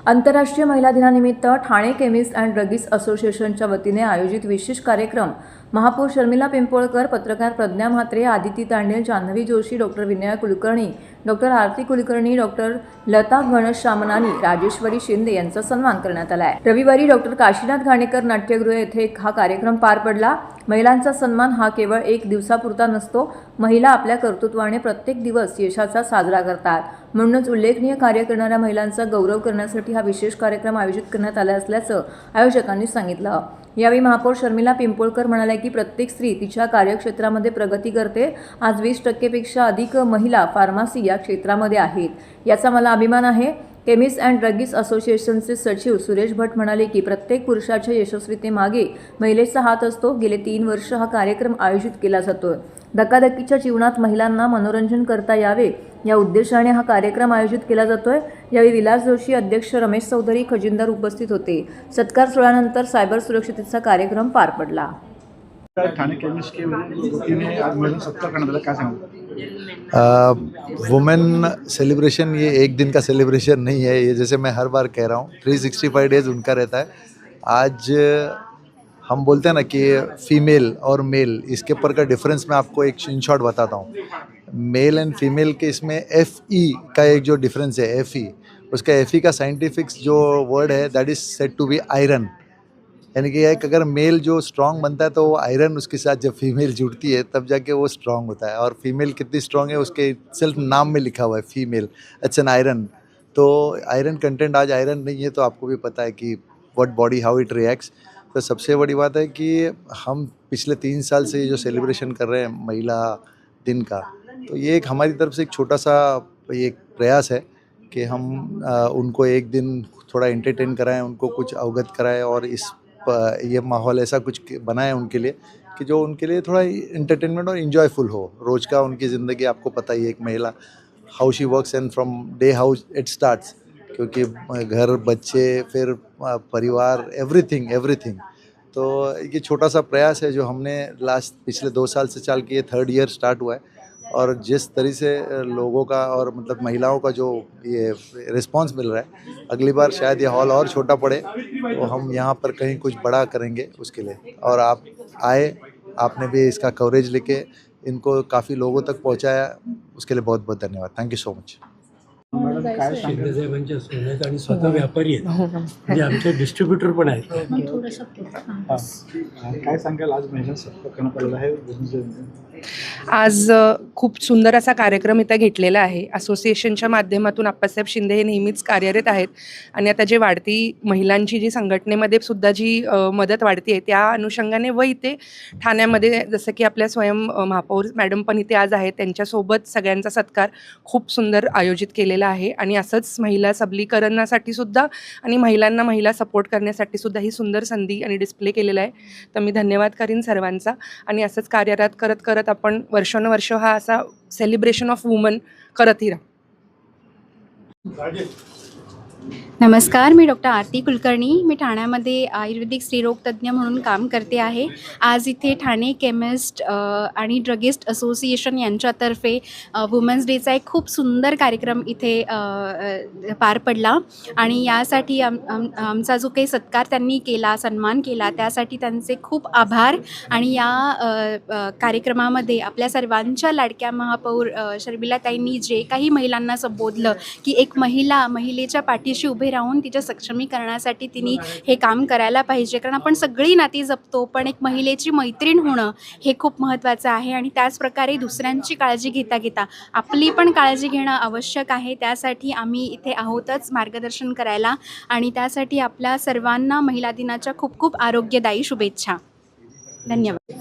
आंतरराष्ट्रीय महिला दिनानिमित्त ठाणे केमिस्ट अँड ड्रगिस्ट असोसिएशनच्या वतीने आयोजित विशेष कार्यक्रम महापौर शर्मिला पिंपोळकर, पत्रकार प्रज्ञा म्हात्रे, आदिती तांडेल, जान्हवी जोशी, डॉक्टर विनया कुलकर्णी, डॉक्टर आरती कुलकर्णी, डॉक्टर लता घनश्यामनानी, राजेश्वरी शिंदे यांचा सन्मान करण्यात आला आहे। रविवारी डॉक्टर काशीनाथ घाणेकर नाट्यगृह येथे हा कार्यक्रम पार पडला। महिलांचा सन्मान हा केवळ एक दिवसापुरता नसतो, महिला आपल्या कर्तृत्वाने प्रत्येक दिवस यशाचा साजरा करतात। म्हणूनच उल्लेखनीय कार्य करणाऱ्या महिलांचा गौरव करण्यासाठी हा विशेष कार्यक्रम आयोजित करण्यात आला असल्याचं आयोजकांनी सांगितलं। यावेळी महापौर शर्मिला पिंपोळकर म्हणाल्या की प्रत्येक स्त्री तिच्या कार्यक्षेत्रामध्ये प्रगती करते। आज 20% पेक्षा अधिक महिला फार्मसी या क्षेत्रामध्ये आहेत, याचा मला अभिमान आहे। केमिस्ट अँड ड्रगिस्ट असोसिएशनचे सचिव सुरेश भट म्हणाले की प्रत्येक पुरुषाच्या यशस्वीतेमागे महिलेचा हात असतो। गेले 3 वर्ष हा कार्यक्रम आयोजित केला जातोय। धकाधकीच्या जीवनात महिलांना मनोरंजन करता यावे या उद्देशाने हा कार्यक्रम आयोजित केला जातोय। यावेळी विलास जोशी, अध्यक्ष रमेश चौधरी, खजिनदार उपस्थित होते। सत्कार सोहळ्यानंतर सायबर सुरक्षिततेचा कार्यक्रम पार पडला। ठाणे केमिस्ट के वतीने आज महिला सत्कार करण्यात आला, काय सांगाल? वुमेन सेलिब्रेशन ये एक दिन का सेलिब्रेशन नहीं है, ये जैसे मैं हर बार कह रहा हूँ 365 डेज उनका रहता है। आज हम बोलते हैं ना कि फीमेल और मेल, इसके ऊपर का डिफरेंस मैं आपको एक इन शॉर्ट बताता हूँ। मेल एंड फीमेल के इसमें FE का एक जो डिफरेंस है, FE, उसका FE का साइंटिफिक जो वर्ड है that is said to be iron. यानी कि एक अगर मेल जो स्ट्रांग बनता है तो वो आयरन उसके साथ जब फीमेल जुड़ती है तब जाके वो स्ट्रांग होता है। और फीमेल कितनी स्ट्रांग है उसके सेल्फ नाम में लिखा हुआ है, फीमेल इट्स एन आयरन। तो आयरन कंटेंट आज आयरन नहीं है, तो आपको भी पता है कि what body how it reacts. तो सबसे बड़ी बात है कि हम पिछले 3 साल से ये जो सेलिब्रेशन कर रहे हैं महिला दिन का, तो ये एक हमारी तरफ से एक छोटा सा एक प्रयास है कि हम उनको एक दिन थोड़ा एंटरटेन कराएं, उनको कुछ अवगत कराएं और ये माहौल ऐसा कुछ बनाएं उनके लिए कि जो उनके लिए थोड़ा एंटरटेनमेंट और इन्जॉयफुल हो। रोज़ का उनकी ज़िंदगी आपको पता ही है, एक महिला how she works and from day how it starts, क्योंकि घर, बच्चे, फिर परिवार, एवरीथिंग। तो ये छोटा सा प्रयास है जो हमने पिछले 2 साल से चाल किए, 3rd ईयर स्टार्ट हुआ है। और जिस तरह से लोगों का और मतलब महिलाओं का जो ये रिस्पांस मिल रहा है, अगली बार शायद ये हॉल और छोटा पड़े तो हम यहाँ पर कहीं कुछ बड़ा करेंगे उसके लिए। और आप आए, आपने भी इसका कवरेज लेके इनको काफ़ी लोगों तक पहुँचाया, उसके लिए बहुत बहुत धन्यवाद। Thank you so much. Madam काय सांगाल? शिंदेसाहेबांच्या सोन्यात आणि स्वतः व्यापारी आहेत, म्हणजे आमचे डिस्ट्रीब्युटर पण आहेत। काय सांगाल, आज महिला सत्कार करण्यात आलेला आहे? आज खूप सुंदर असा कार्यक्रम इथं घेतलेला आहे। असोसिएशनच्या माध्यमातून आप्पासाहेब शिंदे हे नेहमीच कार्यरत आहेत आणि आता जे वाढती महिलांची जी संघटनेमध्ये सुद्धा जी मदत वाढती आहे त्या अनुषंगाने व इथे ठाण्यामध्ये जसं की आपल्या स्वयं महापौर मॅडम पण इथे आज आहेत, त्यांच्यासोबत सगळ्यांचा सत्कार खूप सुंदर आयोजित केलेला आहे। आणि असंच महिला सबलीकरणासाठी सुद्धा आणि महिलांना महिला सपोर्ट करण्यासाठी सुद्धा ही सुंदर संधी आणि डिस्प्ले केलेला आहे। तर मी धन्यवाद करीन सर्वांचा आणि असंच कार्यरत करत आपण वर्षानुवर्ष हा असा सेलिब्रेशन ऑफ वुमन करतही राहू। नमस्कार, मी डॉक्टर आरती कुलकर्णी। मी ठाण्यामध्ये आयुर्वेदिक स्त्रीरोग तज्ज्ञ म्हणून काम करते आहे। आज इथे ठाणे केमिस्ट आणि ड्रगिस्ट असोसिएशन यांच्यातर्फे वुमन्स डेचा एक खूप सुंदर कार्यक्रम इथे पार पडला आणि यासाठी आमचा जो काही सत्कार त्यांनी केला, सन्मान केला, त्यासाठी त्यांचे खूप आभार। आणि या कार्यक्रमामध्ये आपल्या सर्वांच्या लाडक्या महापौर शर्मिलाताईंनी जे काही महिलांना संबोधलं की एक महिलेच्या पाठीशी उभे राहून तिच्या सक्षमीकरणासाठी तिने हे काम करायला पाहिजे, कारण आपण सगळी नाती जपतो पण एक महिलेची मैत्रीण होणं हे खूप महत्त्वाचं आहे। आणि त्याचप्रकारे दुसऱ्यांची काळजी घेता आपली पण काळजी घेणं आवश्यक आहे। त्यासाठी आम्ही इथे आहोतच मार्गदर्शन करायला आणि त्यासाठी आपल्या सर्वांना महिला दिनाच्या खूप खूप आरोग्यदायी शुभेच्छा। धन्यवाद।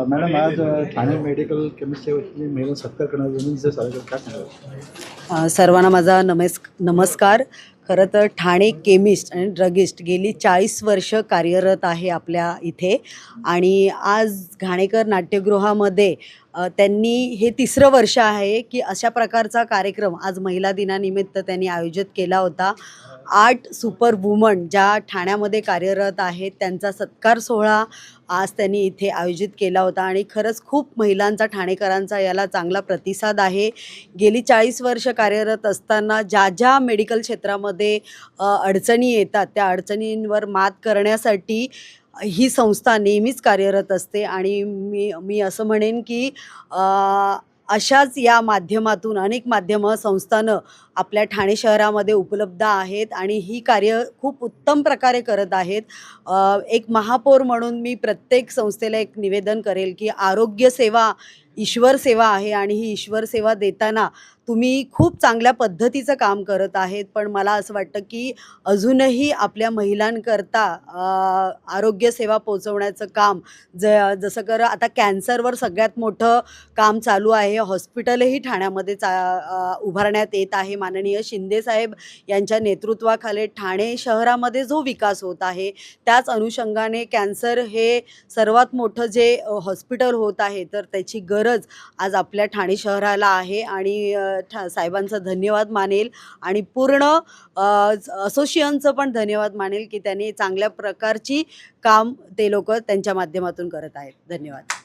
मॅडम, आज ठाणे मेडिकल केमिस्टच्या वतीने महिला सत्कार करण्याचा साजरा काय सांगाल? सर्वांना माझा नमस्कार। खरं तर ठाणे केमिस्ट आणि ड्रगिस्ट गेली 40 वर्ष कार्यरत आहे आपल्या इथे आणि आज घाणेकर नाट्यगृहामध्ये त्यांनी हे 3रं वर्ष आहे की अशा प्रकारचा कार्यक्रम आज महिला दिनानिमित्त त्यांनी आयोजित केला होता। 8 सुपर वुमन ज्या ठाण्यामध्ये कार्यरत आहेत त्यांचा सत्कार सोहळा आज त्यांनी इथे आयोजित केला होता आणि खरंच खूप महिलांचा, ठाणेकरांचा याला चांगला प्रतिसाद आहे. गेली 40 वर्ष कार्यरत असताना ज्या ज्या मेडिकल क्षेत्रामध्ये अडचणी येतात त्या अडचणींवर मात करण्यासाठी ही संस्था नेहमीच कार्यरत असते आणि मी असं म्हणेन की अशाच या माध्यमातून अनेक माध्यमं संस्थानं आपल्या ठाणे शहरामध्ये उपलब्ध आहेत आणि ही कार्य खूप उत्तम प्रकारे करत आहेत. एक महापौर म्हणून मी प्रत्येक संस्थेला एक निवेदन करेल की आरोग्य सेवा ईश्वर सेवा आहे आणि ही ईश्वर सेवा देताना तुम्ही खूप चांगल्या पद्धतीचं काम करत आहेत, पण मला असं वाटतं की अजूनही आपल्या महिलांकरता आरोग्य सेवा पोचवण्याचं काम जसं कर आता कॅन्सरवर सगळ्यात मोठं काम चालू आहे. हॉस्पिटलही ठाण्यामध्ये उभारण्यात येत आहे. माननीय शिंदेसाहेब यांच्या नेतृत्वाखाली ठाणे शहरामध्ये जो विकास होत आहे त्याच अनुषंगाने कॅन्सर हे सर्वात मोठं जे हॉस्पिटल होत आहे तर त्याची गरज आज आपल्या ठाणे शहराला आहे आणि साहेबांचा धन्यवाद मानेल आणि पूर्ण असोसिएशनचं पण धन्यवाद मानेल की त्यांनी चांगल्या प्रकारची काम ते लोक त्यांच्या माध्यमातून करत आहेत. धन्यवाद.